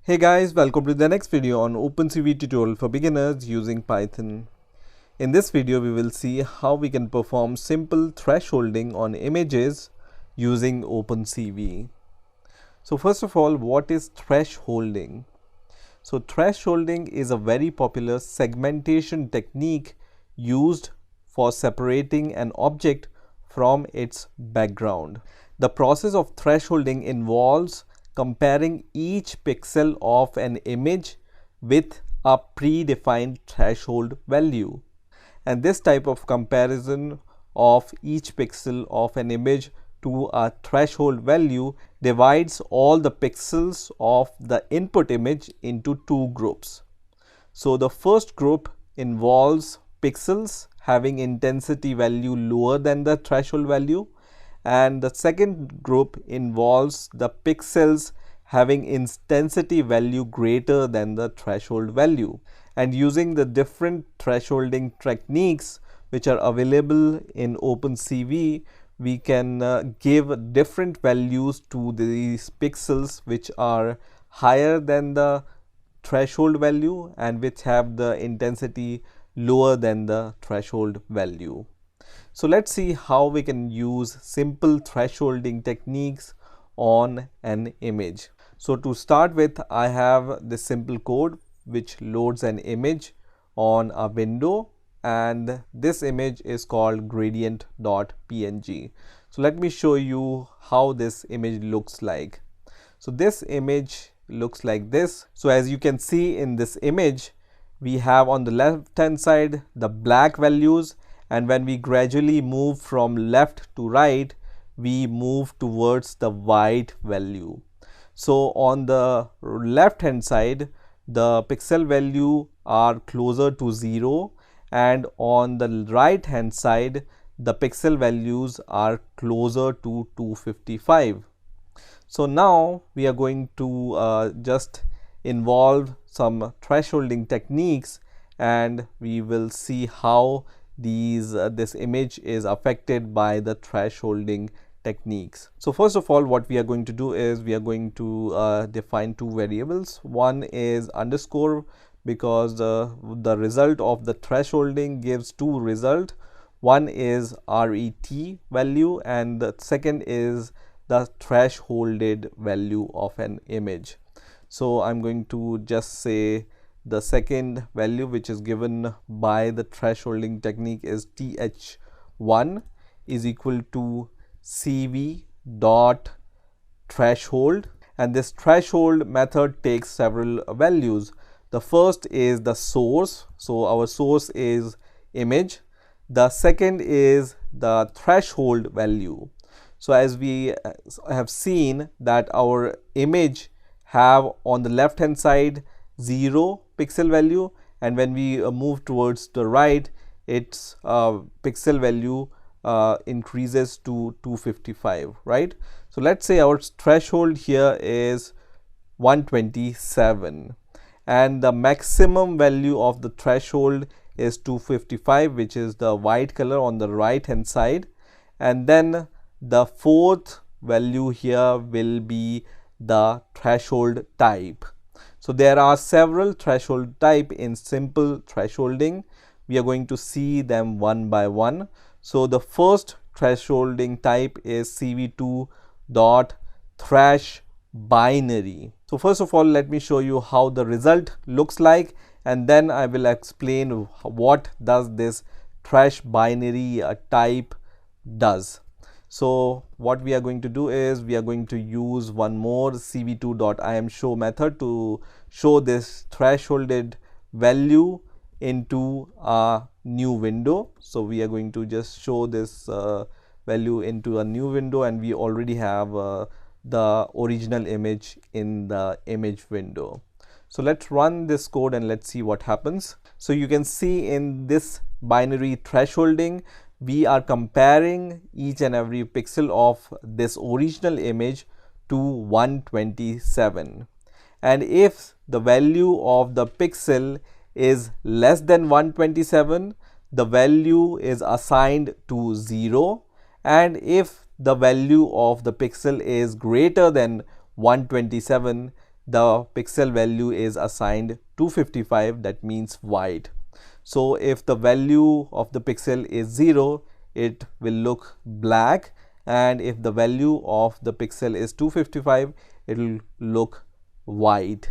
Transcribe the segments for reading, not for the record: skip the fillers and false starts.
Hey guys, welcome to the next video on OpenCV tutorial for beginners using Python. In this video, we will see how we can perform simple thresholding on images using OpenCV. So first of all, what is thresholding? So thresholding is a very popular segmentation technique used for separating an object from its background. The process of thresholding involves comparing each pixel of an image with a predefined threshold value. And this type of comparison of each pixel of an image to a threshold value divides all the pixels of the input image into two groups. So the first group involves pixels having intensity value lower than the threshold value, and the second group involves the pixels having intensity value greater than the threshold value. And using the different thresholding techniques which are available in OpenCV, we can give different values to these pixels which are higher than the threshold value and which have the intensity lower than the threshold value. So let's see how we can use simple thresholding techniques on an image. So to start with, I have this simple code which loads an image on a window, and this image is called gradient.png. So let me show you how this image looks like. So this image looks like this. So as you can see in this image, we have on the left hand side the black values, and when we gradually move from left to right, we move towards the white value. So on the left hand side, the pixel value are closer to 0, and on the right hand side, the pixel values are closer to 255. So now we are going to just involve some thresholding techniques, and we will see how this image is affected by the thresholding techniques. So first of all, what we are going to do is we are going to define two variables. One is underscore, because the result of the thresholding gives two results. One is RET value and the second is the thresholded value of an image. So I'm going to just say the second value which is given by the thresholding technique is th1 is equal to cv dot threshold, and this threshold method takes several values. The first is the source, so our source is image. The second is the threshold value. So as we have seen that our image have on the left hand side 0 pixel value, and when we move towards the right, its pixel value increases to 255, right? So let's say our threshold here is 127, and the maximum value of the threshold is 255, which is the white color on the right hand side. And then the fourth value here will be the threshold type. So there are several threshold type in simple thresholding. We are going to see them one by one. So the first thresholding type is cv2 dot thresh binary. So first of all, let me show you how the result looks like, and then I will explain what does this thresh binary type does. So what we are going to do is we are going to use one more cv2.imShow method to show this thresholded value into a new window. So we are going to just show this value into a new window, and we already have the original image in the image window. So let's run this code and let's see what happens. So you can see in this binary thresholding, we are comparing each and every pixel of this original image to 127, and if the value of the pixel is less than 127, the value is assigned to 0, and if the value of the pixel is greater than 127, the pixel value is assigned 255, that means white. So if the value of the pixel is 0, it will look black, and if the value of the pixel is 255, it will look white.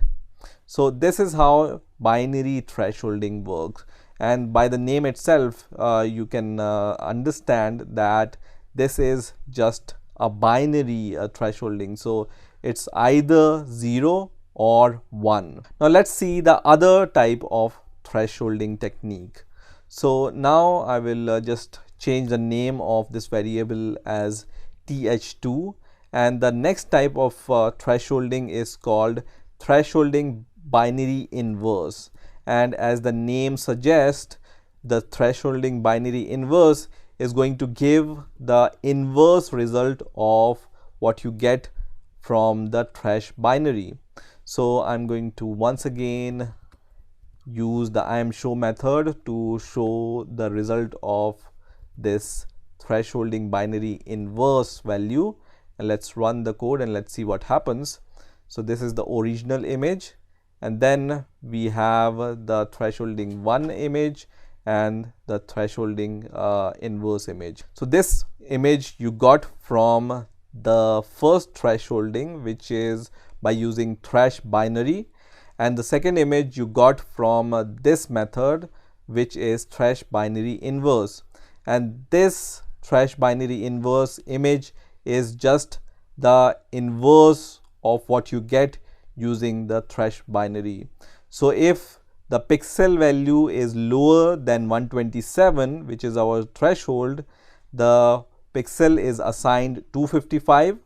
So this is how binary thresholding works, and by the name itself you can understand that this is just a binary thresholding. So it's either 0 or 1. Now let's see the other type of thresholding technique. So now I will just change the name of this variable as th2, and the next type of thresholding is called thresholding binary inverse. And as the name suggests, the thresholding binary inverse is going to give the inverse result of what you get from the thresh binary. So I'm going to once again use the IAMShow method to show the result of this thresholding binary inverse value, and let's run the code and let's see what happens. So this is the original image, and then we have the thresholding 1 image and the thresholding inverse image. So this image you got from the first thresholding, which is by using thresh binary, and the second image you got from this method, which is thresh binary inverse. And this thresh binary inverse image is just the inverse of what you get using the thresh binary. So if the pixel value is lower than 127, which is our threshold, the pixel is assigned 255.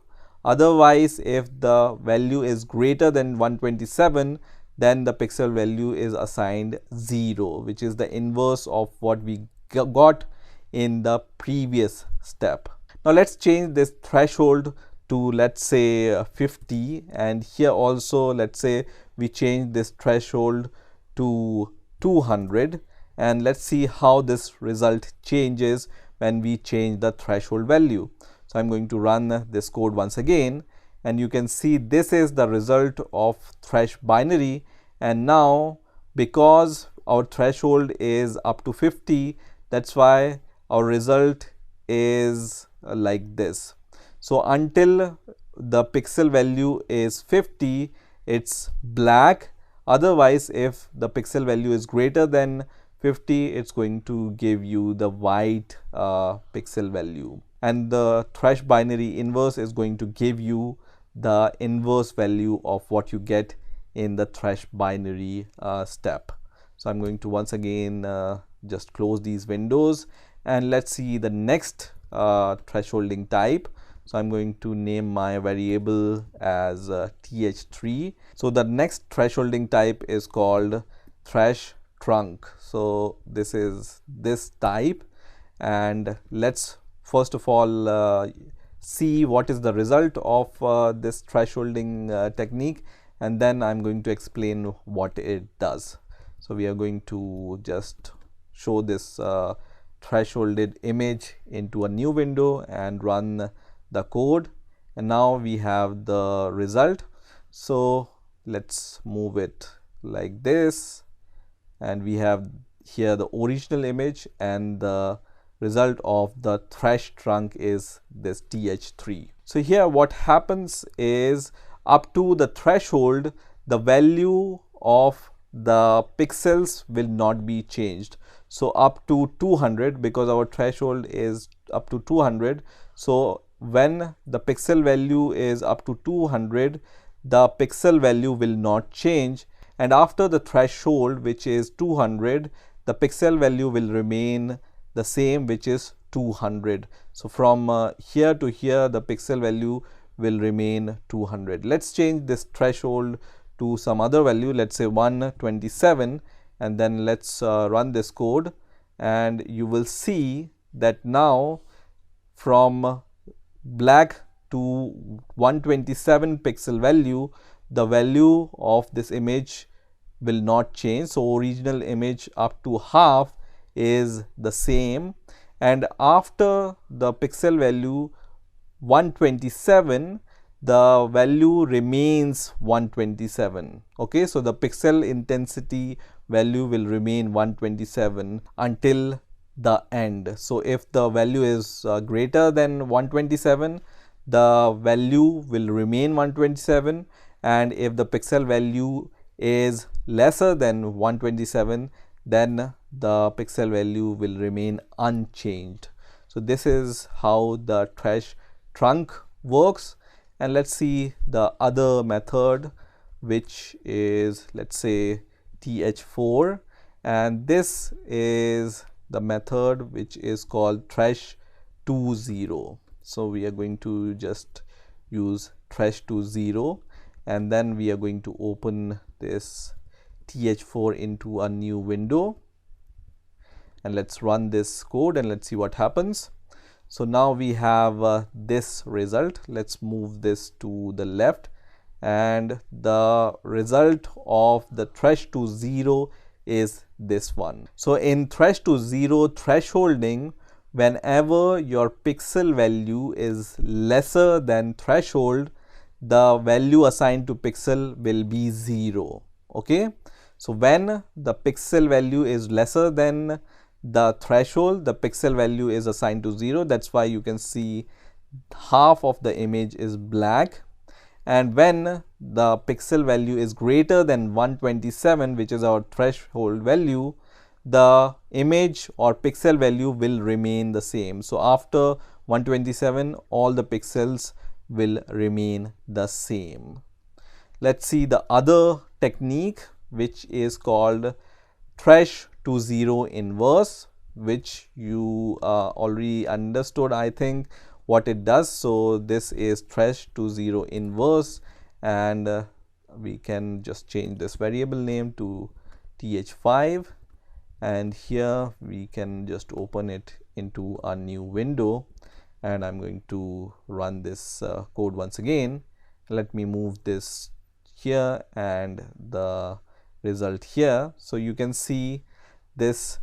Otherwise, if the value is greater than 127, then the pixel value is assigned 0, which is the inverse of what we got in the previous step. Now let's change this threshold to, let's say, 50, and here also let's say we change this threshold to 200, and let's see how this result changes when we change the threshold value. So I'm going to run this code once again, and you can see this is the result of thresh binary. And now because our threshold is up to 50, that's why our result is like this. So until the pixel value is 50, it's black. Otherwise, if the pixel value is greater than 50, it's going to give you the white pixel value, and the thresh binary inverse is going to give you the inverse value of what you get in the thresh binary step. So I'm going to once again just close these windows, and let's see the next thresholding type. So I'm going to name my variable as th3. So the next thresholding type is called thresh trunk. So this is this type, and let's first of all see what is the result of this thresholding technique, and then I'm going to explain what it does. So we are going to just show this thresholded image into a new window and run the code, and now we have the result. So let's move it like this, and we have here the original image, and the result of the thresh trunk is this th3. So here what happens is, up to the threshold, the value of the pixels will not be changed. So up to 200, because our threshold is up to 200, so when the pixel value is up to 200, the pixel value will not change, and after the threshold, which is 200, the pixel value will remain the same, which is 200. So from here to here, the pixel value will remain 200. Let's change this threshold to some other value, let's say 127, and then let's run this code, and you will see that now from black to 127 pixel value, the value of this image will not change. So original image up to half is the same, and after the pixel value 127, the value remains 127. Okay, so the pixel intensity value will remain 127 until the end. So if the value is greater than 127, the value will remain 127, and if the pixel value is lesser than 127, then the pixel value will remain unchanged. So this is how the trash trunk works. And let's see the other method, which is, let's say, th4, and this is the method which is called trash20. so we are going to just use trash20, and then we are going to open this th4 into a new window, and let's run this code and let's see what happens. So now we have this result. Let's move this to the left, and the result of the trash20 is this one. So in trash20 thresholding, whenever your pixel value is lesser than threshold, the value assigned to pixel will be 0. Okay, so when the pixel value is lesser than the threshold, the pixel value is assigned to 0. That's why you can see half of the image is black. And when the pixel value is greater than 127, which is our threshold value, the image or pixel value will remain the same. So after 127, all the pixels will remain the same. Let's see the other technique, which is called trash20 inverse, which you already understood, I think, what it does. So this is trash20 inverse, and we can just change this variable name to th5, and here we can just open it into a new window, and I'm going to run this code once again. Let me move this here and the result here. So you can see this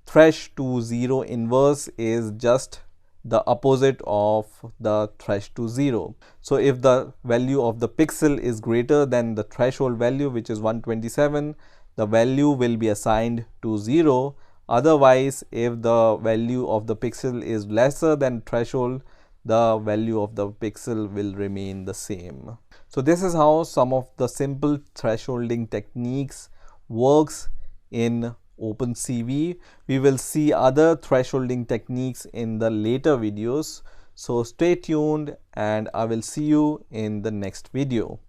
trash20 inverse is just the opposite of the trash20. So if the value of the pixel is greater than the threshold value, which is 127, the value will be assigned to 0. Otherwise, if the value of the pixel is lesser than threshold, the value of the pixel will remain the same. So this is how some of the simple thresholding techniques works in OpenCV. We will see other thresholding techniques in the later videos. So stay tuned, and I will see you in the next video.